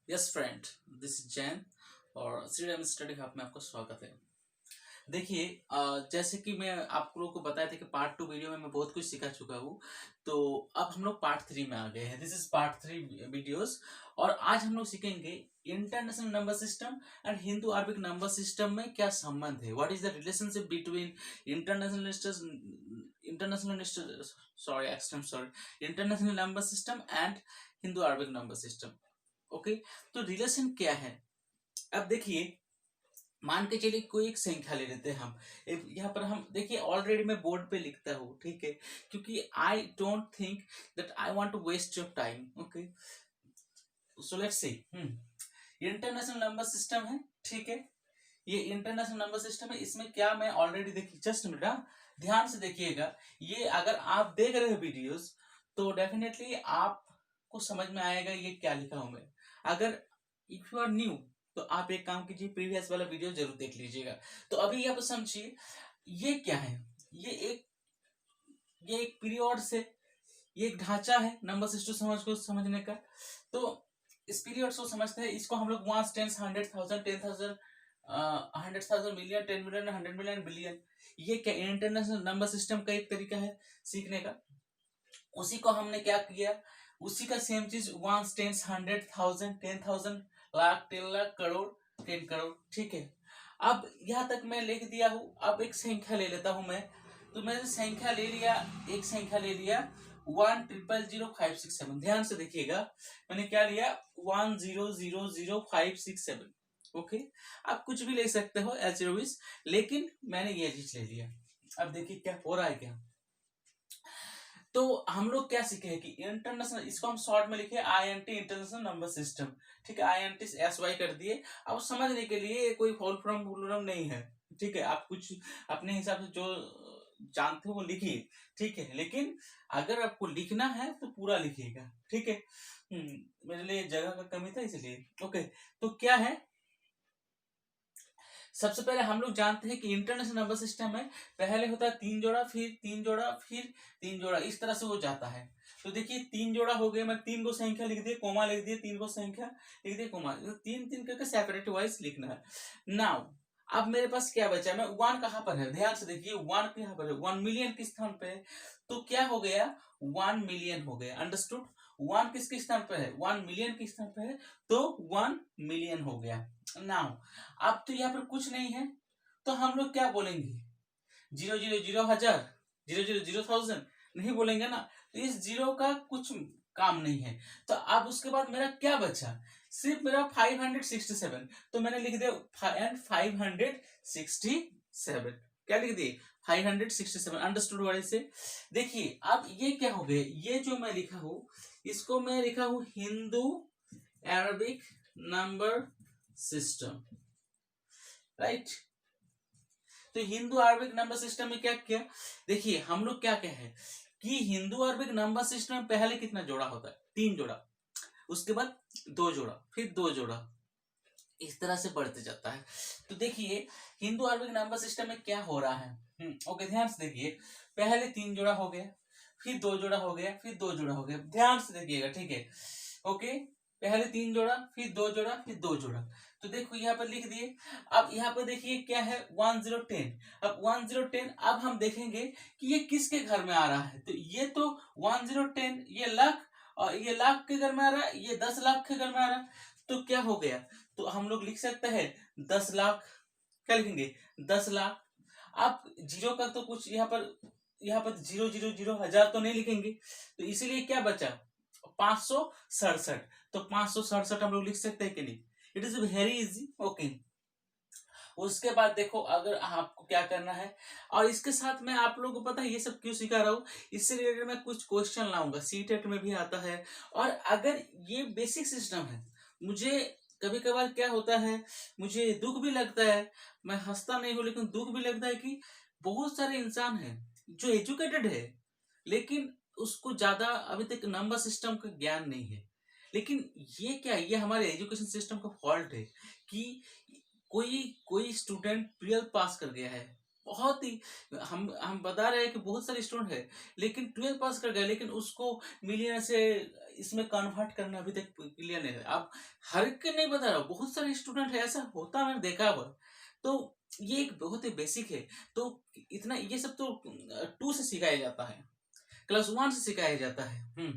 Yes friend, this is Jain और Shri Ram study hub में आपका स्वागत है। देखिए, जैसे कि मैं आप लोगों को बताया था कि पार्ट 2 वीडियो में मैं बहुत कुछ सिखा चुका हूँ। तो अब हम लोग पार्ट 3 में आ गए हैं। This is part 3 videos. और आज हम लोग सीखेंगे international number system and Hindu Arabic number system में क्या संबंध है। What is the relationship between international international international number system and Hindu Arabic number system. Okay, तो रिलेशन क्या है। अब देखिए, मान के चलिए कोई एक संख्या ले लेते हैं हम। यहाँ पर हम देखिए, ऑलरेडी मैं बोर्ड पे लिखता हूँ, ठीक है, क्योंकि I don't think that I want to waste your time. Okay, so let's see. International number system है, ठीक है। ये इंटरनेशनल नंबर सिस्टम है। इसमें क्या मैं ऑलरेडी देखिए, जस्ट मिनट, ध्यान से देखिएगा। ये अगर आप देख रहे हो वीडियोस तो डेफिनेटली आपको समझ में आएगा ये क्या लिखा हूं मैं। अगर इफ यू आर न्यू तो आप एक काम कीजिए, प्रीवियस वाला वीडियो जरूर देख लीजिएगा। तो अभी आप समझिए ये क्या है। ये एक ये एक पीरियड से, ये एक ढांचा है नंबर सिस्टम समझने का। तो इस पीरियड को समझते हैं। इसको हम लोग ones, tens, 100,000, 10,000, 100,000, million, 10 million, 100 million, billion. ये क्या इंटरनेशनल नंबर सिस्टम का एक तरीका है सीखने का। उसी को हमने क्या किया, उसी का सेम चीज वंस, टेंस, 100,000, 10,000, लाख, 10 लाख, करोड़, 10 करोड़, ठीक है। अब यहाँ तक मैं लिख दिया हूँ। अब एक संख्या ले लेता हूँ मैं। तो मैंने संख्या ले लिया, एक संख्या ले लिया 1000567। ध्यान से देखिएगा, मैंने क्या लिया, 1000567। ओके, आप कुछ भी ले सकते हो एज यू विश, लेकिन मैंने ये चीज ले लिया। अब देखिए क्या हो रहा है क्या। तो हम लोग क्या सीखे हैं कि इंटरनेशनल, इसको हम शॉर्ट में लिखे INT, इंटरनेशनल नंबर सिस्टम, ठीक है। INT SY कर दिए। अब समझने के लिए कोई फॉल फ्रॉम नहीं है, ठीक है। आप कुछ अपने हिसाब से जो जानते हो वो लिखिए, ठीक है। लेकिन अगर आपको लिखना है तो पूरा लिखिएगा, ठीक है। मेरे लिए जगह का कमी था इसलिए। ओके, तो क्या है, सबसे पहले हम लोग जानते हैं कि इंटरनेशनल नंबर सिस्टम में पहले होता है 3 जोड़ा, फिर 3 जोड़ा, फिर 3 जोड़ा, इस तरह से वो जाता है। तो देखिए 3 जोड़ा हो गए, मैं 3 को संख्या लिख दिए, कोमा लिख दिए, 3 को संख्या लिख दिए, कोमा, तो 3 3 करके सेपरेट वाइज लिखना है। नाउ अब मेरे पास क्या बचा, मैं वन कहां पर है, ध्यान से देखिए, वन कहां पर है, 1 मिलियन के स्थान पे है। तो क्या हो गया, 1 मिलियन हो गया। अंडरस्टूड। वन किसके स्थान पे है, 1 मिलियन के स्थान पे है, तो 1 मिलियन हो गया। नाउ अब तो यहाँ पर कुछ नहीं है, तो हम लोग क्या बोलेंगे, 0 0 0 1000, 0 0 0 1000 नहीं बोलेंगे ना। तो इस जीरो का कुछ काम नहीं है। तो अब उसके बाद मेरा क्या बचा, सिर्फ मेरा 567। तो मैंने लिख दिया एंड 567। क्या लिख दिए, 567। अंडरस्टूड वर्ड से। देखिए अब ये क्या हो गया, ये जो मैं लिखा हूं इसको मैं लिखा हूं Hindu Arabic number system, right. तो हिंदू अरबिक नंबर सिस्टम में क्या किया, देखिए हम लोग क्या क्या है कि हिंदू अरबिक नंबर सिस्टम में पहले कितना जोड़ा होता है, 3 जोड़ा, उसके बाद 2 जोड़ा, फिर 2 जोड़ा, इस तरह से बढ़ते जाता है। तो देखिए हिंदू अरबिक नंबर सिस्टम में क्या हो रहा है। ओके, ध्यान से देखिए, पहले 3 जोड़ा हो गया, फिर 2 जोड़ा हो गया, फिर 2 जोड़ा हो गया। ध्यान से देखिएगा, ठीक है। ओके, पहले 3 जोड़ा, फिर 2 जोड़ा, फिर 2 जोड़ा। तो देखो यहाँ पर लिख दिए। अब यहाँ पर देखिए क्या है, 1010। अब 1010, अब हम देखेंगे कि ये किसके घर में आ रहा है। तो ये तो 1010, ये लाख, और ये लाख के घर में आ रहा है, ये 10 लाख के घर में आ रहा है। तो क्या हो गया, तो हम लोग लिख सकते हैं 10 लाख। क्या लिखेंगे, 10 लाख। आप जीरो का तो कुछ यहाँ पर 0 0 0 1000 तो नहीं लिखेंगे। तो इसीलिए क्या बचा, 567। तो 567 हम लोग लिख सकते हैं कि नहीं, it is very easy. Okay, उसके बाद देखो अगर आपको क्या करना है, और इसके साथ में आप लोगों को पता है ये सब क्यों सिखा रहा हूँ, इससे रिलेटेड मैं कुछ क्वेश्चन लाऊंगा, सीटेट में भी आता है। और अगर ये बेसिक सिस्टम है, मुझे कभी कभार क्या होता है, मुझे दुख भी लगता है, मैं हंसता नहीं हूँ लेकिन दुख भी लगता है कि बहुत सारे इंसान हैं जो एजुकेटेड है, लेकिन उसको ज्यादा अभी तक नंबर सिस्टम का ज्ञान नहीं है। लेकिन ये क्या, ये हमारे एजुकेशन सिस्टम का फॉल्ट है कि कोई कोई स्टूडेंट 12th पास कर गया है, बहुत ही, हम बता रहे हैं कि बहुत सारे स्टूडेंट है, लेकिन 12th पास कर गया, लेकिन उसको मिलियन से इसमें कन्वर्ट करना अभी तक क्लियर नहीं है। आप हर एक नहीं बता रहा, बहुत सारे स्टूडेंट है ऐसा होता, मैंने देखा हुआ। तो ये एक बहुत ही बेसिक है। तो इतना ये सब तो 2 से सिखाया जाता है, क्लास 1 से सिखाया जाता है।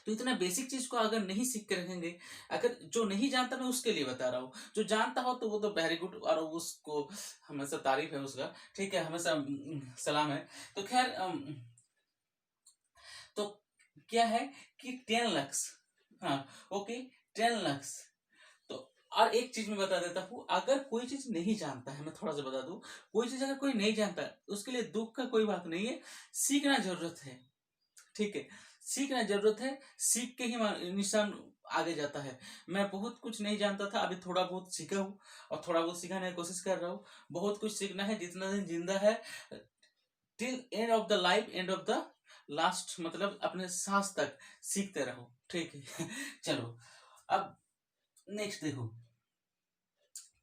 तो इतना बेसिक चीज को अगर नहीं सीख के रखेंगे, अगर जो नहीं जानता, मैं उसके लिए बता रहा हूँ, जो जानता हो तो वो तो वेरी गुड, और उसको हमेशा तारीफ है उसका, ठीक है, हमेशा सलाम है। तो खैर तो क्या है कि 10 लाख, हाँ ओके, 10 लाख। तो और एक चीज मैं बता देता हूँ, अगर कोई चीज नहीं जानता है, मैं थोड़ा सा बता दूं, कोई चीज अगर कोई नहीं जानता है, उसके लिए दुख का कोई बात नहीं है, सीखना जरूरत है, ठीक है, सीखना जरूरत है, सीख के ही इंसान आगे जाता है। मैं बहुत कुछ नहीं जानता था, अभी थोड़ा बहुत सीखा हूँ, और थोड़ा बहुत सीखने की कोशिश कर रहा हूँ। बहुत कुछ सीखना है, जितना दिन जिंदा है, till end of the life, end of the last, मतलब अपने सांस तक सीखते रहो, ठीक है। चलो अब नेक्स्ट देखो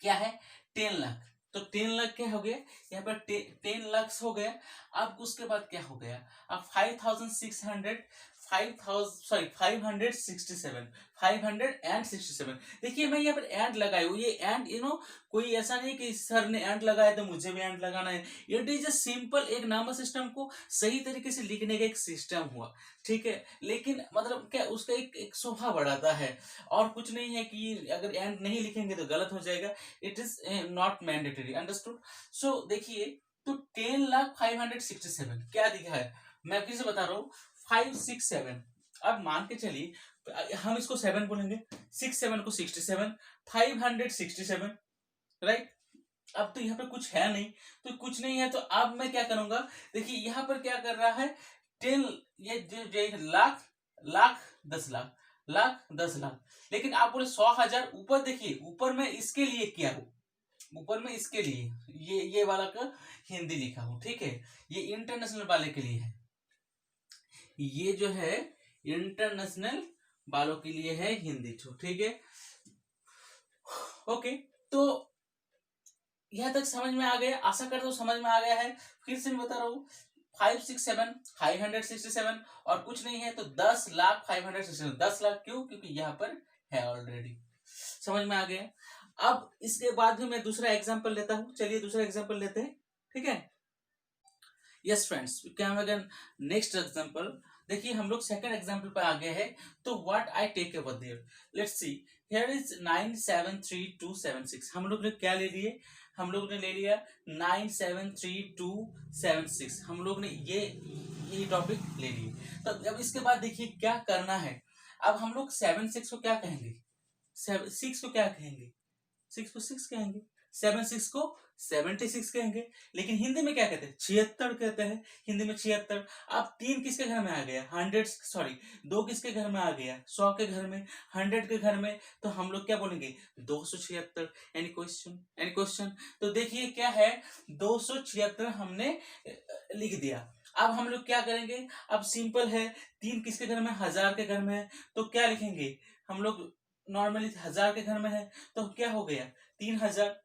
क्या है, 10 लाख। तो 10 लाख क्या हो गया, यहाँ पर 10 लाख हो गया। अब उसके बाद क्या हो गया, अब 5,600 567 देखिए, मैं यहाँ पर एंड लगाई हूँ, ये एंड कोई ऐसा नहीं कि सर ने एंड लगाया तो मुझे भी एंड लगाना है। इट इज अ सिंपल, एक नंबर सिस्टम को सही तरीके से लिखने का एक सिस्टम हुआ, ठीक है। लेकिन मतलब क्या, उसका एक शोभा बढ़ाता है, और कुछ नहीं है कि अगर एंड नहीं लिखेंगे तो गलत हो जाएगा। It is not mandatory, understood. So देखिए, तो 10,567 क्या दिखा है, मैं फिर से बता रहा हूँ, 567। अब मान के चलिए हम इसको 7 बोलेंगे, 6 7 को 67, 567, राइट। अब तो यहाँ पे कुछ है नहीं, तो कुछ नहीं है, तो अब मैं क्या करूंगा, देखिए यहाँ पर क्या कर रहा है, 10, ये जो लाख, लाख 10 लाख, लाख 10 लाख, लेकिन आप बोले 100,000, ऊपर देखिए, ऊपर मैं इसके लिए किया हूँ, ऊपर में इसके लिए ये वाला का हिंदी लिखा हूं, ठीक है, ये इंटरनेशनल वाले के लिए है, ये जो है इंटरनेशनल वालों के लिए है हिंदी, ठीक है। ओके, तो यहां तक समझ में आ गया, आशा करता हूं समझ में आ गया है। फिर से मैं बता रहा हूँ, 567 और कुछ नहीं है, तो 10,05,567, 10 लाख, क्यों, क्योंकि यहाँ पर है ऑलरेडी, समझ में आ गया। अब इसके बाद भी मैं दूसरा एग्जांपल लेता हूं, चलिए दूसरा एग्जांपल लेते हैं, ठीक है। यस फ्रेंड्स, क्या अगर नेक्स्ट एग्जांपल, देखिए हम लोग सेकंड एग्जांपल पर आ गए हैं। तो what I take over there, let's see, here is 973,276, हम लोग ने क्या ले लिए, हम लोग ने ले लिया 973,276, हम लोग ने ये टॉपिक ले लिए। तो अब इसके बाद देखिए क्या करना है, अब हम लोग 7 6 को क्या कहेंगे, 6 को क्या कहेंगे, 6 को 6 कहेंगे, 7 6 को 76 कहेंगे, लेकिन हिंदी में क्या कहते हैं, 76 कहते हैं, हिंदी में 76। अब 3 किसके घर में आ गया, 100, सॉरी 2 किसके घर में आ गया, 100 के घर में, 100 के घर में, तो हम लोग क्या बोलेंगे, 276। Any question, any question. तो देखिए क्या है, 276 हमने लिख दिया। अब हम लोग क्या करेंगे, अब सिंपल है, 3 किसके घर में, 1000 के घर में है, तो क्या लिखेंगे हम लोग, नॉर्मली 1000 के घर में है, तो क्या हो गया, 3000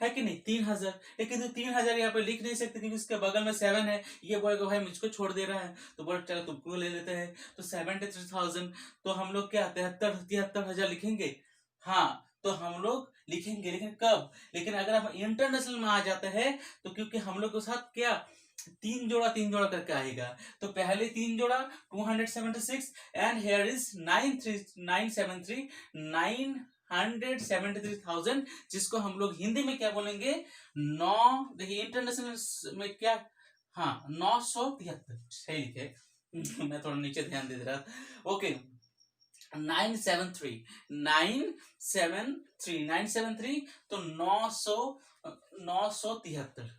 है कि नहीं, 3000। लेकिन तो 3000 यहाँ पे लिख नहीं सकते, क्योंकि इसके बगल में 7 है, ये बोलेगा भाई मुझको छोड़ दे रहा है, तो बोले चलो तुमको ले लेते हैं, तो 73,000। तो हम लोग क्या 73,000 लिखेंगे, हाँ तो हम लोग लिखेंगे, लेकिन कब, लेकिन अगर हम इंटरनेशनल में आ जाते हैं, तो क्योंकि हम लोग के साथ क्या 3 जोड़ा करके आएगा, तो पहले 3 जोड़ा 276, एंड हेयर इज 973,973,000, जिसको हम लोग हिंदी में क्या बोलेंगे, देखिए इंटरनेशनल में क्या, हाँ 973, सही लिखे। मैं थोड़ा नीचे ध्यान दे रहा, ओके, 973 तो 973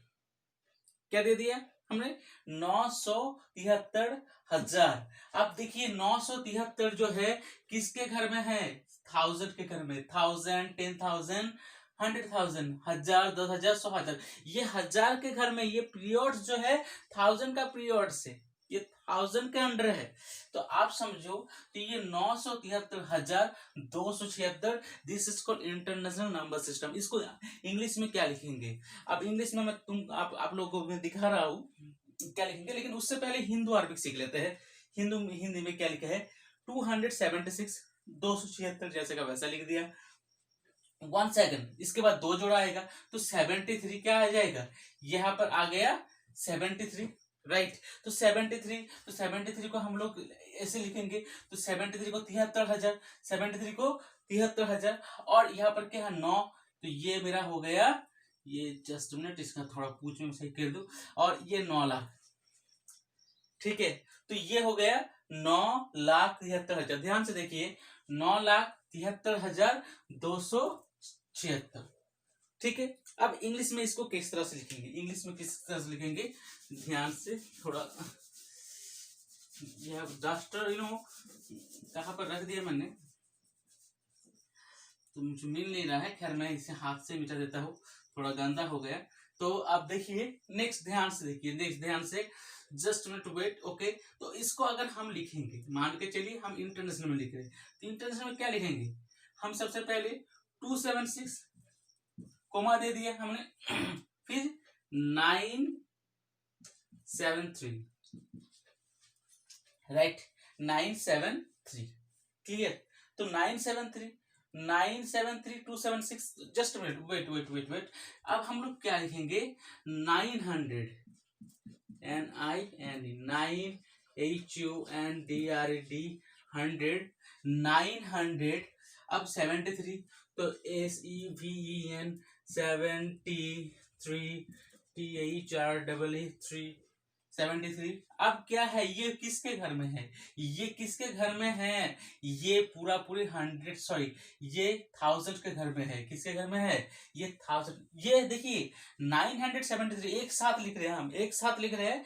क्या दे दिया हमने, 973,000। अब देखिए 973 जो है किसके घर में है, 1000 के घर में, 1000, 10,000, 100,000, 1000, 10,000, 100,000, ये 1000 के घर में, ये पीरियड जो है 1000 का पीरियड से, ये 1000 के अंडर है, तो आप समझो, तो ये 973,276, this is called international number system. इसको इंग्लिश में क्या लिखेंगे, अब इंग्लिश में मैं आप लोगों को दिखा रहा हूँ क्या लिखेंगे, लेकिन उससे पहले हिंदू अरबिक सीख लेते हैं। हिंदी में क्या लिखा है, 276, 276 जैसे का वैसा लिख दिया। 1 सेकंड, इसके बाद 2 जोड़ा आएगा तो 73 क्या आ जाएगा, यहाँ पर आ गया 73, राइट। तो 73 को हम लोग ऐसे लिखेंगे, तो 73 को 73,000, 73 को 73,000, और यहाँ पर क्या है 9, तो ये मेरा हो गया, ये जस्ट मिनट इसका थोड़ा पूछ में सही कर दूं, और ये 9 लाख, ठीक है। तो ये हो गया 9,73,000, ध्यान से देखिए 9,73,276, ठीक है। अब इंग्लिश में इसको किस तरह से लिखेंगे, इंग्लिश में किस तरह से लिखेंगे, ध्यान से थोड़ा, यह डस्टर कहाँ पर रख दिया मैंने, तो मुझे मिल नहीं रहा है, खैर मैं इसे हाथ से मिटा देता हूँ, थोड़ा गंदा हो गया। तो आप देखिए नेक्स्ट, ध्यान से देखिए नेक्स्ट, ध्यान से, जस्ट मिनट वेट, ओके। तो इसको अगर हम लिखेंगे, मान के चलिए हम इंटरनेशनल में लिख रहे हैं, तो इंटरनेशनल में क्या लिखेंगे, हम सबसे पहले 276 कोमा दे दिया हमने, फिर 973, राइट, 973, क्लियर। तो 973 जस्ट मिनट वेट, अब हम लोग क्या लिखेंगे, 900, NINHUNDRED 100, 900, अब 73, तो SEVEN 73, THREE 73। अब क्या है, ये किसके घर में है, ये किसके घर में है, ये पूरी 100, सॉरी ये 1000 के घर में है, किसके घर में है, ये 1000, ये देखिए 973 एक साथ लिख रहे हैं, हम एक साथ लिख रहे हैं,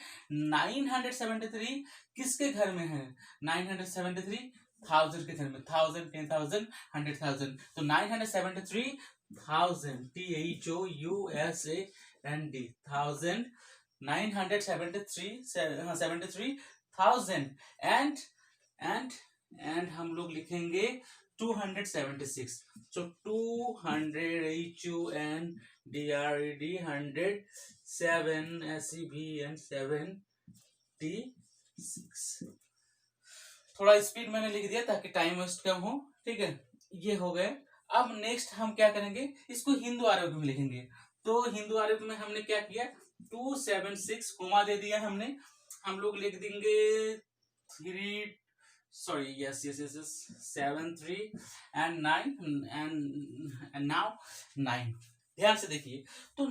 973 किसके घर में है, 973 1000 के घर में, 1000, 10,000, 100,000, तो 973,000, THOUSAND 1000, 973,000, एंड हम लोग लिखेंगे 276, so 200 HUNDRED 100, 7 SEVEN 76, थोड़ा स्पीड मैंने लिख दिया ताकि टाइम वेस्ट कम हो, ठीक है, ये हो गए। अब नेक्स्ट हम क्या करेंगे, इसको हिंदू आरोग्य में लिखेंगे, तो हिंदू आरोग्य में हमने क्या किया, 276 कोमा दे दिया हमने, हम लोग लिख देंगे 3, sorry yes 73 and 9 and now 9, ध्यान से देखिए, तो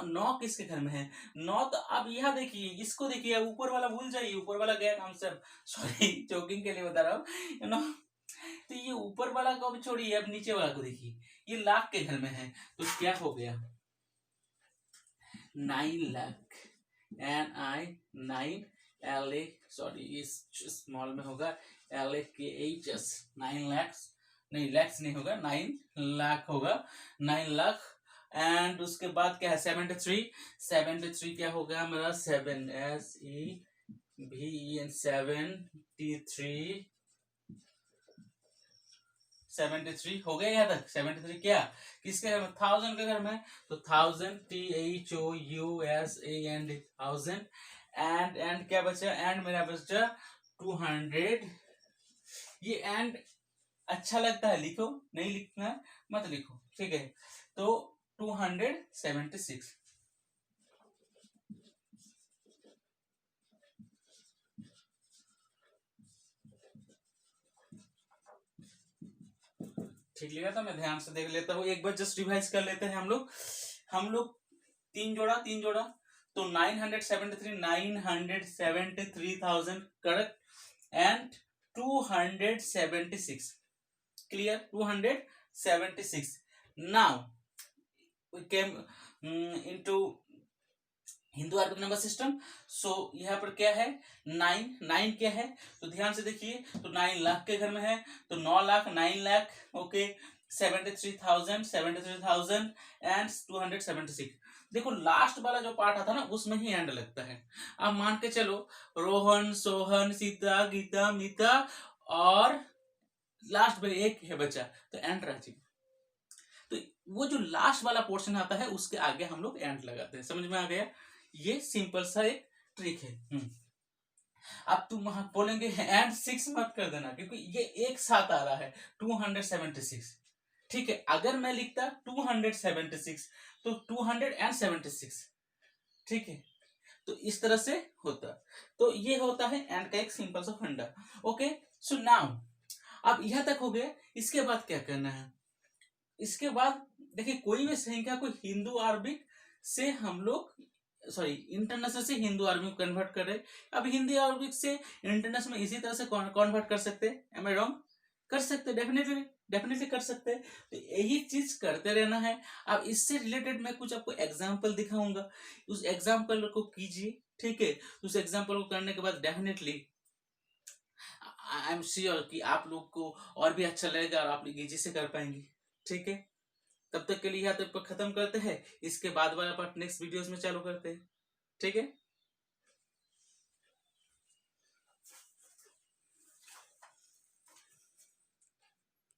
9 किसके घर में है, 9, तो अब यह देखिए, इसको देखिए, ऊपर वाला भूल जाइए, ऊपर वाला गया हम सब, सॉरी जोकिंग के लिए बता रहा हूँ, तो ये ऊपर वाला को भी छोड़िए, अब नीचे वाला को देखिए, ये लाख के घर में है, तो क्या हो गया, 9 लाख, NI 9 LA, सॉरी इस स्मॉल में होगा, LAKHS 9 लाख, नहीं लैक्स नहीं होगा, 9 लाख होगा, 9 लाख, एंड उसके बाद क्या है 73 क्या होगा मेरा, 7 SEVEN 73 हो गया, यहाँ तक 73 क्या किसके घर में, 1000 के घर में, तो 1000 THOUSAND 1000, एंड क्या बचा, एंड मेरा बचा 200, ये एंड अच्छा लगता है लिखो, नहीं लिखना मत लिखो, ठीक है, तो 276, ठीक लिखा था, मैं ध्यान से देख लेता हूँ, एक बार जस्ट रिवाइज कर लेते हैं हम लोग 3 जोड़ा, तो 973,000 correct, and 276, clear, 276, now we came into Hindu Arabic number system, so यहाँ पर क्या है, 9 क्या है, तो ध्यान से देखिए, तो 9 लाख के घर में है, तो 9 लाख, 9 लाख, ओके, 73,000 एंड 276, देखो लास्ट वाला जो पार्ट आता है ना, उसमें ही एंड लगता है, अब मान के चलो रोहन, सोहन, सीता, गीता, मीता, और लास्ट में एक है बचा, तो एंड राजी, तो वो जो लास्ट वाला पोर्शन आता है उसके आगे हम लोग एंड लगाते हैं, समझ में आ गया, ये सिंपल सा एक ट्रिक है। अब तुम वहां बोलेंगे एंड 6 मत कर देना, क्योंकि ये एक साथ आ रहा है 276। ठीक है, अगर मैं लिखता 276 तो 276, ठीक है, तो इस तरह से होता। तो ये होता है एंड का एक सिंपल सा फंडा। ओके, सो नाउ अब यहां तक हो गया। इसके बाद क्या करना है, इसके बाद देखिए कोई भी संख्या को हिंदू अरबिक से हम लोग, सॉरी इंटरनेशनल से हिंदू अरबिक में कन्वर्ट कर रहे। अब हिंदी अरबिक से इंटरनेशनल में इसी तरह से कन्वर्ट कर सकते हैं। Am I wrong? कर सकते, डेफिनेटली डेफिनेटली कर सकते हैं। तो यही चीज करते रहना है। अब इससे रिलेटेड मैं कुछ आपको एग्जाम्पल दिखाऊंगा, उस एग्जाम्पल को कीजिए। ठीक है, उस एग्जाम्पल को करने के बाद डेफिनेटली आई एम श्योर कि आप लोग को और भी अच्छा लगेगा और आप लोग इजी से कर पाएंगे। ठीक है, तब तक के लिए यहाँ तक खत्म करते हैं। इसके बाद वाला पार्ट नेक्स्ट वीडियोस में चालू करते हैं। ठीक है।